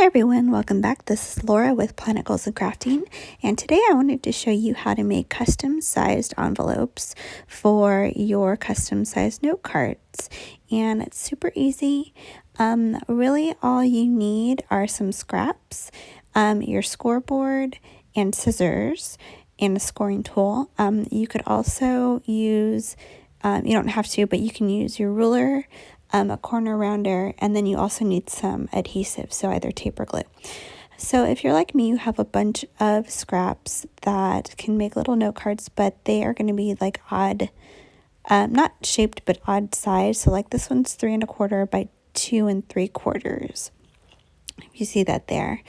Hi everyone, welcome back. This is Laura with Planet Goals and Crafting, and today I wanted to show you how to make custom sized envelopes for your custom sized note cards. And it's super easy. Really all you need are some scraps, your scoreboard and scissors and a scoring tool. You could also use, you don't have to, but you can use your ruler, a corner rounder, and then you also need some adhesive, so either tape or glue. So if you're like me, you have a bunch of scraps that can make little note cards, but they are going to be like odd, not shaped, but odd size. So like this one's 3 1/4 by 2 3/4. You see that there.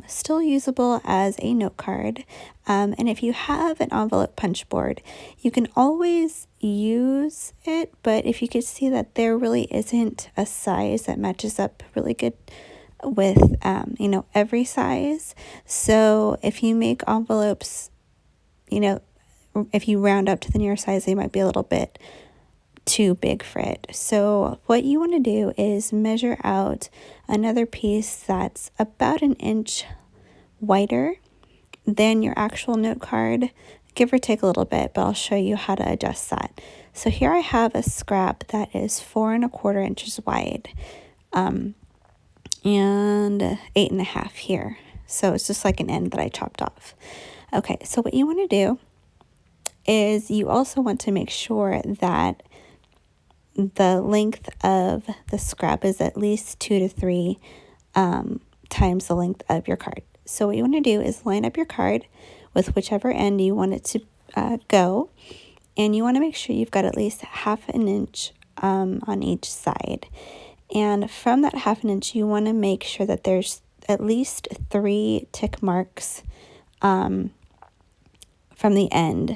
Still usable as a note card. And if you have an envelope punch board, you can always use it, but if you could see that there really isn't a size that matches up really good with, every size. So if you make envelopes, if you round up to the nearest size, they might be a little bit too big for it. So what you want to do is measure out another piece that's about 1 inch wider than your actual note card, give or take a little bit, but I'll show you how to adjust that. So here I have a scrap that is 4 1/4 inches wide, and 8 1/2 here. So it's just like an end that I chopped off. Okay, so what you want to do is you also want to make sure that the length of the scrap is at least 2 to 3 times the length of your card. So what you want to do is line up your card with whichever end you want it to go, and you want to make sure you've got at least 1/2 inch on each side. And from that 1/2 inch, you want to make sure that there's at least 3 tick marks from the end,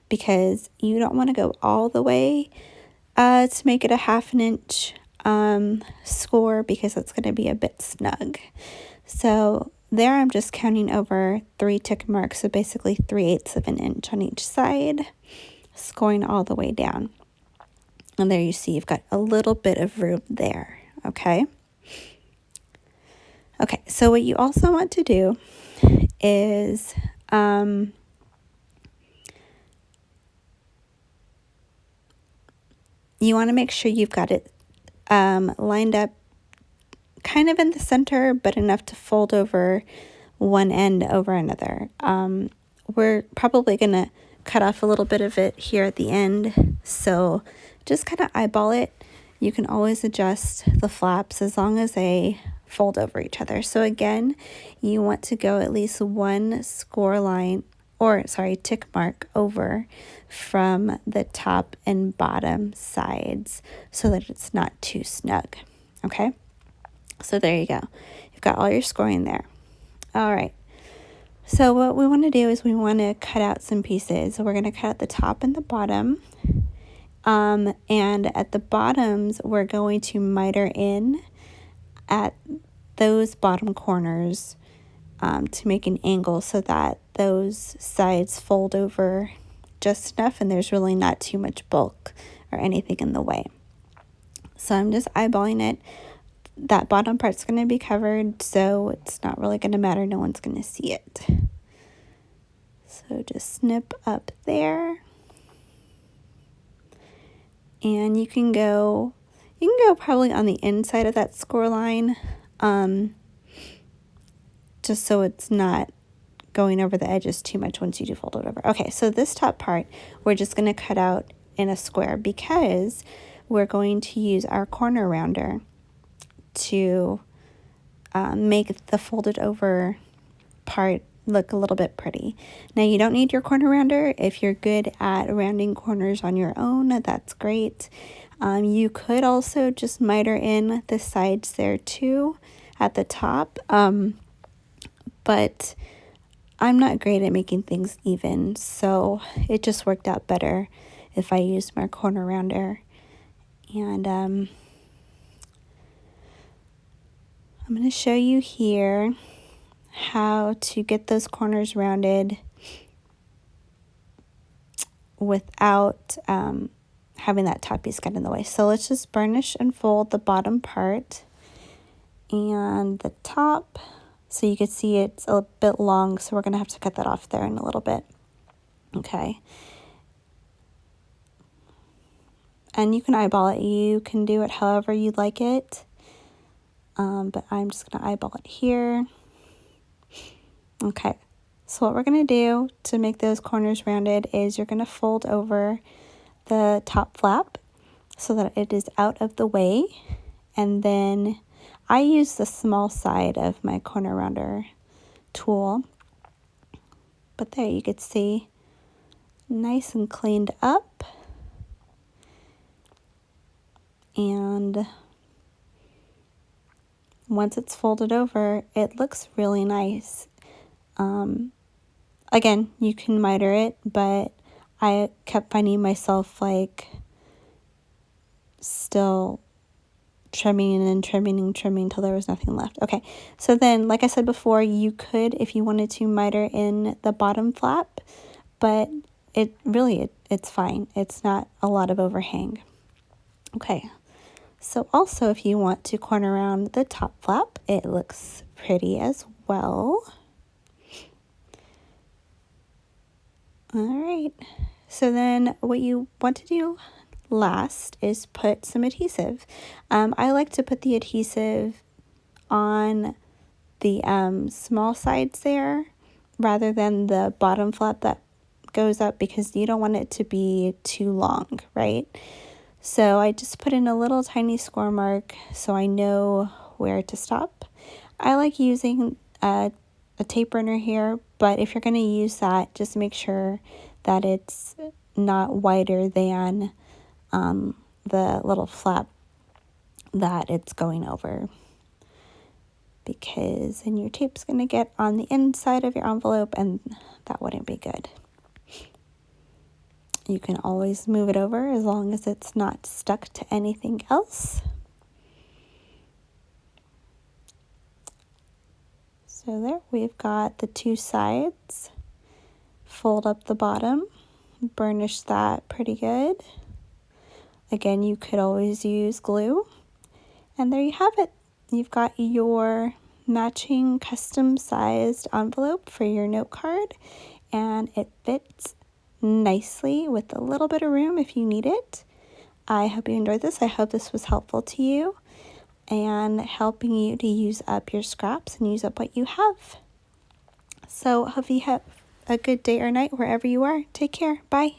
because you don't want to go all the way to make it a 1/2 inch score, because it's going to be a bit snug. So there I'm just counting over 3 tick marks, so basically 3/8 of an inch on each side, scoring all the way down. And there you see you've got a little bit of room there, okay? Okay, so what you also want to do is you want to make sure you've got it lined up kind of in the center, but enough to fold over one end over another. We're probably going to cut off a little bit of it here at the end, so just kind of eyeball it. You can always adjust the flaps as long as they fold over each other. So again, you want to go at least one tick mark over from the top and bottom sides so that it's not too snug. Okay, so there you go. You've got all your scoring there. All right, so what we want to do is we want to cut out some pieces. So we're going to cut out the top and the bottom, and at the bottoms we're going to miter in at those bottom corners to make an angle so that those sides fold over just enough and there's really not too much bulk or anything in the way. So I'm just eyeballing it. That bottom part's going to be covered, so it's not really going to matter. No one's going to see it. So just snip up there. And you can go probably on the inside of that score line, just so it's not going over the edges too much once you do fold it over. Okay, so this top part, we're just going to cut out in a square because we're going to use our corner rounder to make the folded over part look a little bit pretty. Now you don't need your corner rounder. If you're good at rounding corners on your own, that's great. You could also just miter in the sides there too at the top, but I'm not great at making things even, so it just worked out better if I used my corner rounder. And I'm going to show you here how to get those corners rounded without having that top piece get in the way. So let's just burnish and fold the bottom part, and the top. So you can see it's a bit long, so we're going to have to cut that off there in a little bit. Okay. And you can eyeball it. You can do it however you like it. But I'm just going to eyeball it here. Okay. So what we're going to do to make those corners rounded is you're going to fold over the top flap so that it is out of the way. And then I use the small side of my corner rounder tool. But there you could see, nice and cleaned up. And once it's folded over, it looks really nice. Again, you can miter it, but I kept finding myself like still trimming and trimming and trimming until there was nothing left. Okay, so then, like I said before, you could, if you wanted to, miter in the bottom flap, but it's fine. It's not a lot of overhang. Okay, so also if you want to corner around the top flap, it looks pretty as well. All right, so then what you want to do last is put some adhesive. I like to put the adhesive on the small sides there rather than the bottom flap that goes up, because you don't want it to be too long, right? So I just put in a little tiny score mark so I know where to stop. I like using a tape runner here, but if you're going to use that, just make sure that it's not wider than the little flap that it's going over, because then your tape's going to get on the inside of your envelope and that wouldn't be good. You can always move it over as long as it's not stuck to anything else. So there we've got the two sides. Fold up the bottom, burnish that pretty good. Again, you could always use glue. And there you have it. You've got your matching custom sized envelope for your note card, and it fits nicely with a little bit of room if you need it. I hope you enjoyed this. I hope this was helpful to you and helping you to use up your scraps and use up what you have. So hope you have a good day or night wherever you are. Take care. Bye.